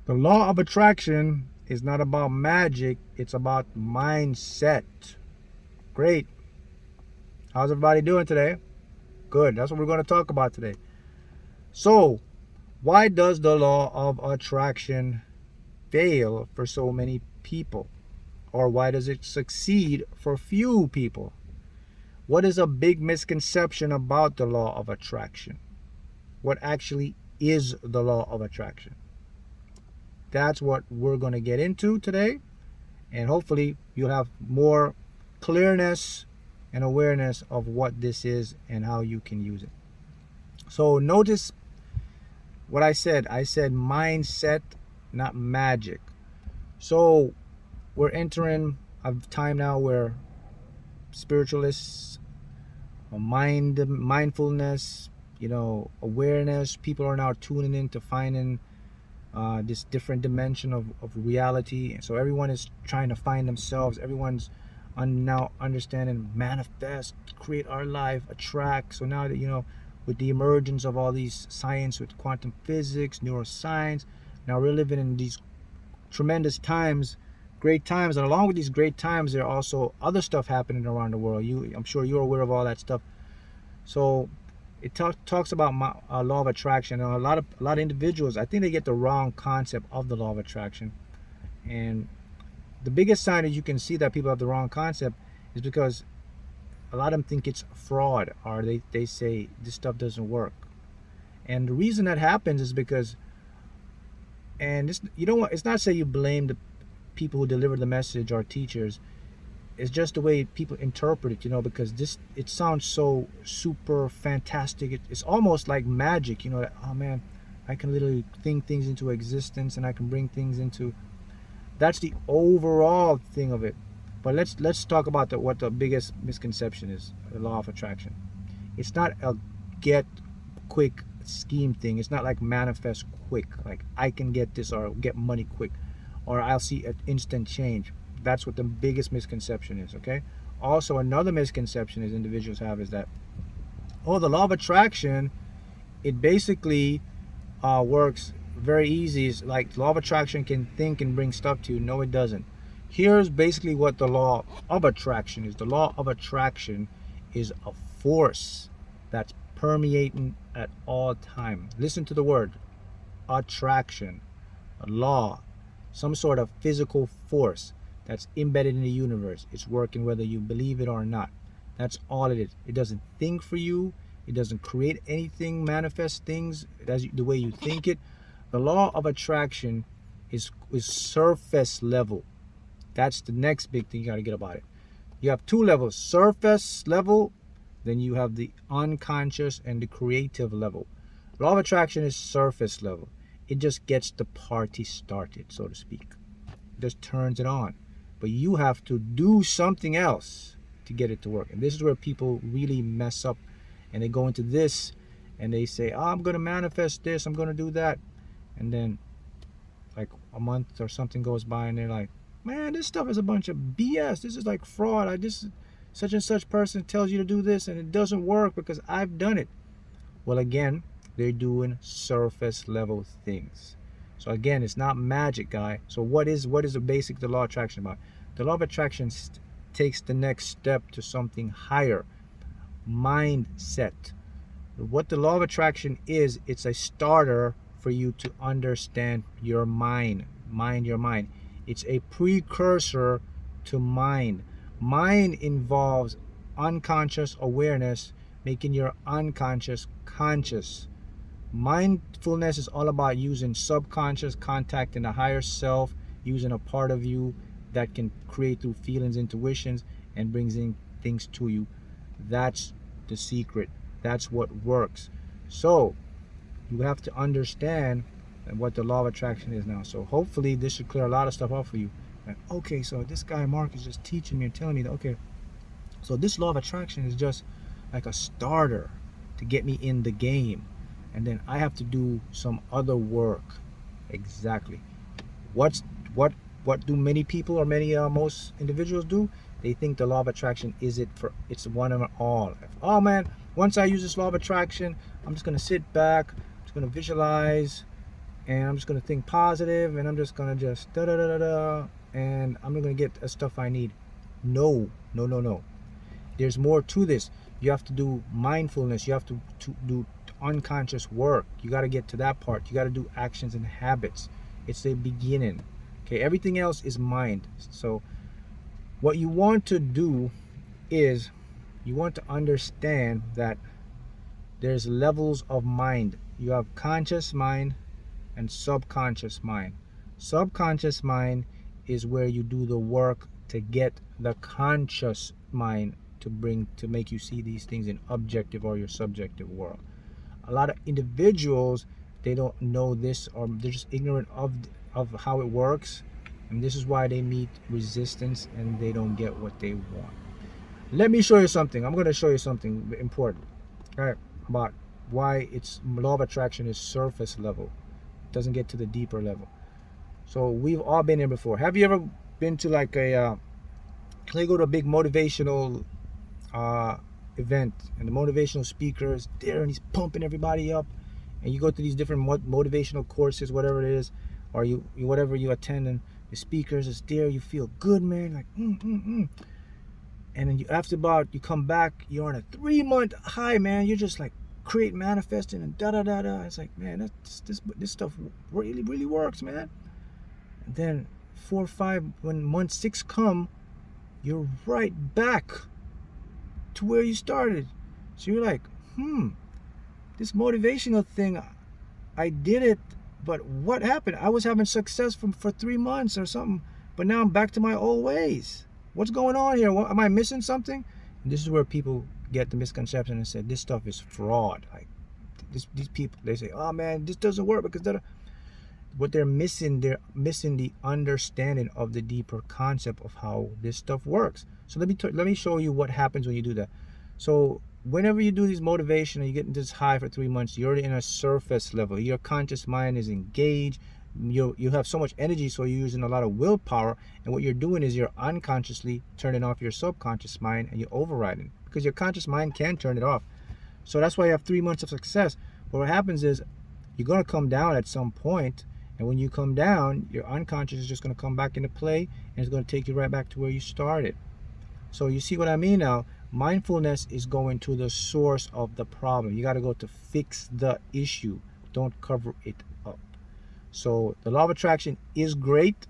The law of attraction is not about magic, it's about mindset. Great. How's everybody doing today? Good. That's what we're going to talk about today. So, why does the law of attraction fail for so many people? Or why does it succeed for few people? What is a big misconception about the law of attraction? What actually is the law of attraction? That's what we're going to get into today. And hopefully you'll have more clearness and awareness of what this is and how you can use it. So notice what I said. I said mindset, not magic. So we're entering a time now where spiritualists, mindfulness, awareness, people are now tuning in to finding this different dimension of reality. So everyone is trying to find themselves. Everyone's now understanding, manifest, create our life, attract. So now that with the emergence of all these science, with quantum physics, neuroscience, now we're living in these tremendous times, great times. And along with these great times, there are also other stuff happening around the world. I'm sure you're aware of all that stuff. So it talks about law of attraction. And a lot of individuals, I think they get the wrong concept of the law of attraction. And the biggest sign that you can see that people have the wrong concept is because a lot of them think it's fraud, or they say this stuff doesn't work. And the reason that happens is because, and this, it's not say you blame the people who deliver the message or teachers. It's just the way people interpret it, because it sounds so super fantastic. It's almost like magic, that, oh man, I can literally think things into existence and I can bring things into. That's the overall thing of it. But let's talk about what the biggest misconception is, the law of attraction. It's not a get quick scheme thing. It's not like manifest quick, like I can get this or get money quick, or I'll see an instant change. That's what the biggest misconception is, okay? Also, another misconception is individuals have is that, the law of attraction, it basically works very easy. It's like law of attraction can think and bring stuff to you. No, it doesn't. Here's basically what the law of attraction is. The law of attraction is a force that's permeating at all time. Listen to the word attraction, a law, some sort of physical force that's embedded in the universe. It's working whether you believe it or not. That's all it is. It doesn't think for you. It doesn't create anything, manifest things the way you think it. The law of attraction is surface level. That's the next big thing you got to get about it. You have two levels: surface level, then you have the unconscious and the creative level. Law of attraction is surface level. It just gets the party started, so to speak. It just turns it on. But you have to do something else to get it to work. And this is where people really mess up, and they go into this and they say, I'm going to manifest this, I'm going to do that. And then like a month or something goes by and they're like, man, this stuff is a bunch of BS. This is like fraud. Such and such person tells you to do this and it doesn't work because I've done it. Well, again, they're doing surface level things. So again, it's not magic, guy. So what is the law of attraction about? The law of attraction takes the next step to something higher. Mindset. What the law of attraction is, it's a starter for you to understand your mind. Mind your mind. It's a precursor to mind. Mind involves unconscious awareness, making your unconscious conscious. Mindfulness is all about using subconscious, contacting the higher self, using a part of you that can create through feelings, intuitions, and brings in things to you. That's the secret. That's what works. So you have to understand what the law of attraction is now. So hopefully this should clear a lot of stuff up for you. Like, okay, so this guy Mark is just teaching me and telling me that, okay, so this law of attraction is just like a starter to get me in the game, and then I have to do some other work. Exactly. What do many people or most individuals do? They think the law of attraction it's one and all. Oh man, once I use this law of attraction, I'm just gonna sit back, I'm just gonna visualize, and I'm just gonna think positive, and I'm just gonna just da da da da da, and I'm gonna get the stuff I need. No, no, no, no. There's more to this. You have to do mindfulness. You have to do unconscious work. You got to get to that part. You got to do actions and habits. It's the beginning. Okay, everything else is mind. So what you want to do is you want to understand that there's levels of mind. You have conscious mind and subconscious mind. Subconscious mind is where you do the work to get the conscious mind to make you see these things in objective or your subjective world. A lot of individuals, they don't know this, or they're just ignorant of how it works, and this is why they meet resistance and they don't get what they want. Let me show you something. I'm going to show you something important, right, about why it's law of attraction is surface level. It doesn't get to the deeper level. So we've all been here before. Have you ever been to like a you go to a big motivational event, and the motivational speaker is there and he's pumping everybody up, and you go to these different motivational courses, whatever it is, or whatever you attend, and the speakers is there, you feel good, man, like and then after about you come back, you're on a 3-month high, man. You're just like create manifesting and da da da da. It's like, man, this stuff really works, man. And then 4 or 5, when month 6 come, you're right back to where you started. So you're like, this motivational thing, I did it, but what happened? I was having success for 3 months or something, but now I'm back to my old ways. What's going on here? Am I missing something? And this is where people get the misconception and say this stuff is fraud. Like these people, they say, oh man, this doesn't work because what they're missing the understanding of the deeper concept of how this stuff works. So let me show you what happens when you do that. So whenever you do these motivation and you get this high for 3 months, you're in a surface level. Your conscious mind is engaged. You have so much energy, so you're using a lot of willpower, and what you're doing is you're unconsciously turning off your subconscious mind, and you're overriding because your conscious mind can turn it off. So that's why you have 3 months of success. But what happens is you're going to come down at some point, and when you come down, your unconscious is just going to come back into play, and it's going to take you right back to where you started. So you see what I mean now? Mindfulness is going to the source of the problem. You got to go to fix the issue. Don't cover it up. So the law of attraction is great.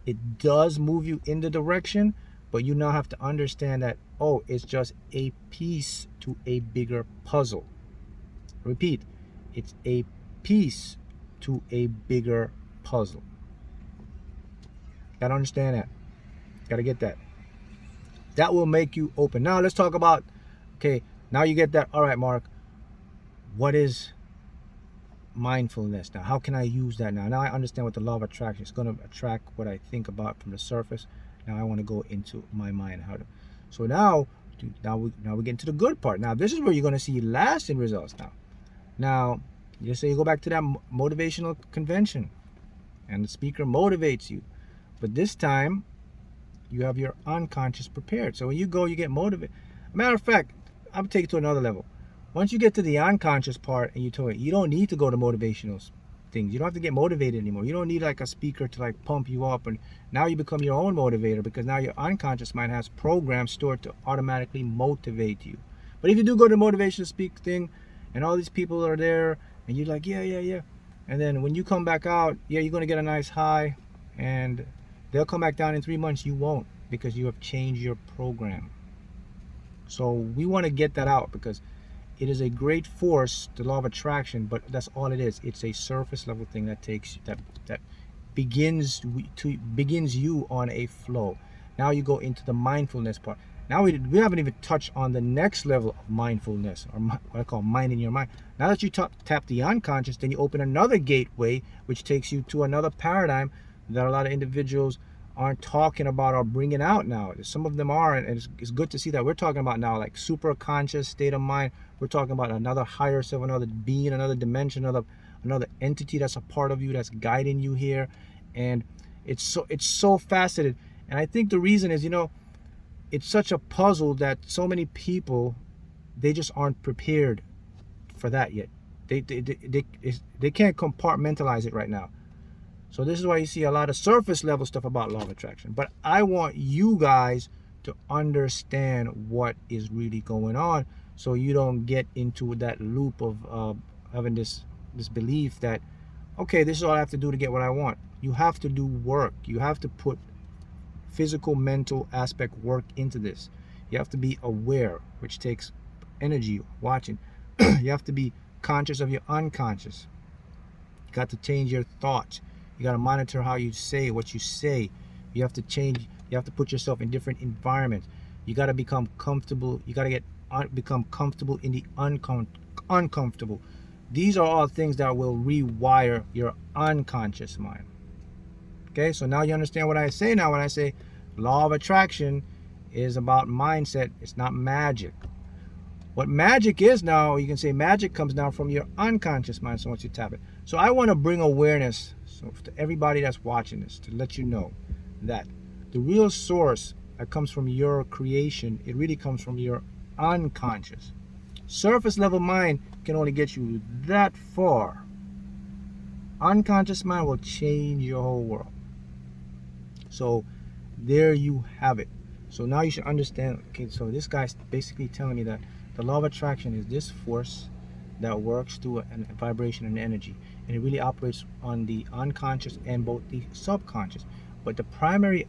It does move you in the direction, but you now have to understand that, oh, it's just a piece to a bigger puzzle. Repeat, it's a piece to a bigger puzzle. Gotta understand that. Gotta get that. That will make you open. Now let's talk about, okay, now you get that. All right, Mark, what is mindfulness? Now how can I use that? Now I understand what the law of attraction is going to attract what I think about from the surface. Now I want to go into my mind. So now we get into the good part. Now this is where you're going to see lasting results. Now you say you go back to that motivational convention and the speaker motivates you, but this time you have your unconscious prepared. So when you go, you get motivated. Matter of fact, I'll take it to another level. Once you get to the unconscious part and you tell it, you don't need to go to motivational things. You don't have to get motivated anymore. You don't need like a speaker to like pump you up, and now you become your own motivator because now your unconscious mind has programs stored to automatically motivate you. But if you do go to motivational speak thing and all these people are there and you're like, yeah, and then when you come back out, you're going to get a nice high, and they'll come back down in 3 months. You won't, because you have changed your program. So we want to get that out because it is a great force, the law of attraction, but that's all it is. It's a surface level thing that begins you on a flow. Now you go into the mindfulness part. Now we haven't even touched on the next level of mindfulness, or what I call mind in your mind. Now that you tap the unconscious, then you open another gateway, which takes you to another paradigm that a lot of individuals aren't talking about or bringing out now. Some of them are, and it's good to see that we're talking about now like super conscious state of mind. We're talking about another higher self, another being, another dimension, another entity that's a part of you that's guiding you here, and it's so faceted. And I think the reason is, it's such a puzzle that so many people, they just aren't prepared for that yet. They can't compartmentalize it right now. So this is why you see a lot of surface level stuff about law of attraction. But I want you guys to understand what is really going on, so you don't get into that loop of having this belief that, okay, this is all I have to do to get what I want. You have to do work. You have to put physical, mental aspect work into this. You have to be aware, which takes energy, watching. You have to be conscious of your unconscious. You got to change your thoughts. You got to monitor how you say what you say. You have to change. You have to put yourself in different environments. You got to become comfortable. You got to become comfortable in the uncomfortable. These are all things that will rewire your unconscious mind. Okay, so now you understand what I say now when I say law of attraction is about mindset. It's not magic. What magic is now, you can say magic comes down from your unconscious mind, so once you tap it. So I want to bring awareness, so to everybody that's watching this, to let you know that the real source that comes from your creation, it really comes from your unconscious. Surface level mind can only get you that far. Unconscious mind will change your whole world. So there you have it. So now you should understand, okay, so this guy's basically telling me that the law of attraction is this force that works through a vibration and energy, and it really operates on the unconscious and both the subconscious. But the primary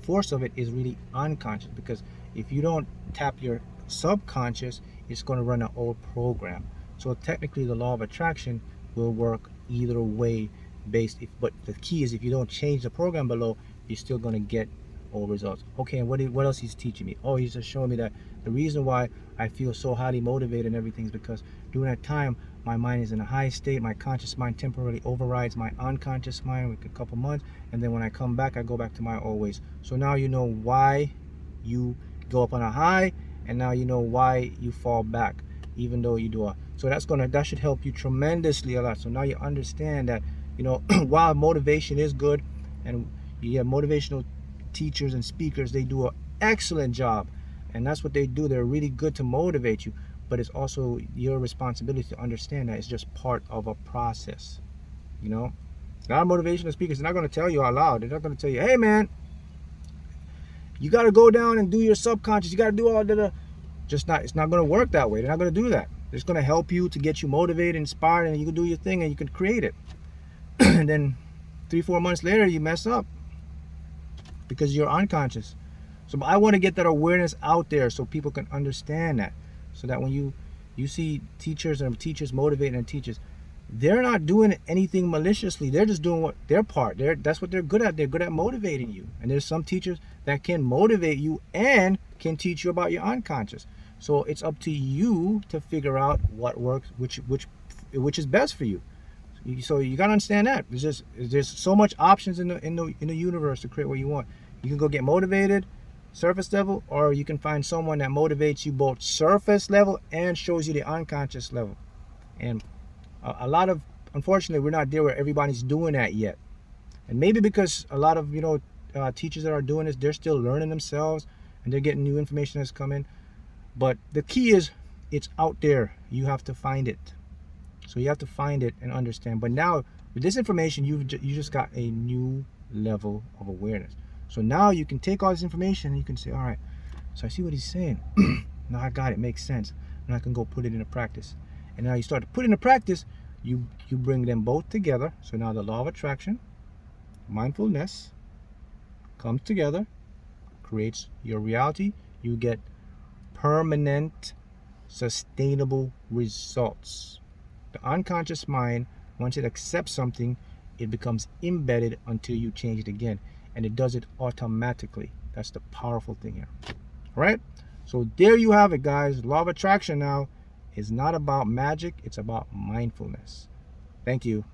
force of it is really unconscious, because if you don't tap your subconscious, it's going to run an old program. So technically the law of attraction will work either way but the key is, if you don't change the program below, you're still going to get old results. Okay, and what else he's teaching me? Oh, he's just showing me that the reason why I feel so highly motivated and everything is because during that time my mind is in a high state. My conscious mind temporarily overrides my unconscious mind with a couple months, and then when I come back, I go back to my old ways. So now you know why you go up on a high, and now you know why you fall back, even though you do so that should help you tremendously a lot. So now you understand that, while motivation is good, and you have motivational teachers and speakers, they do an excellent job, and that's what they do. They're really good to motivate you, but it's also your responsibility to understand that it's just part of a process. A lot of motivational speakers are not going to tell you out loud. They're not going to tell you, hey man, you got to go down and do your subconscious, you got to do all that. It's not going to work that way. They're not going to do that. They're just going to help you to get you motivated, inspired, and you can do your thing and you can create it. And then 3-4 months later you mess up because you're unconscious. So I want to get that awareness out there so people can understand that, so that when you see teachers motivating and teachers, they're not doing anything maliciously. They're just doing their part. That's what they're good at. They're good at motivating you. And there's some teachers that can motivate you and can teach you about your unconscious. So it's up to you to figure out what works, which is best for you. So you gotta understand that there's so much options in the universe to create what you want. You can go get motivated, surface level, or you can find someone that motivates you both surface level and shows you the unconscious level. And unfortunately, we're not there where everybody's doing that yet. And maybe because a lot of teachers that are doing this, they're still learning themselves and they're getting new information that's coming. But the key is, it's out there. You have to find it. So you have to find it and understand. But now with this information, you just got a new level of awareness. So now you can take all this information and you can say, all right, so I see what he's saying. Now I got it. Makes sense. And I can go put it into practice. And now you start to put it into practice, you bring them both together. So now the law of attraction, mindfulness comes together, creates your reality. You get permanent, sustainable results. The unconscious mind, once it accepts something, it becomes embedded until you change it again. And it does it automatically. That's the powerful thing here. All right? So there you have it, guys. Law of attraction now is not about magic. It's about mindfulness. Thank you.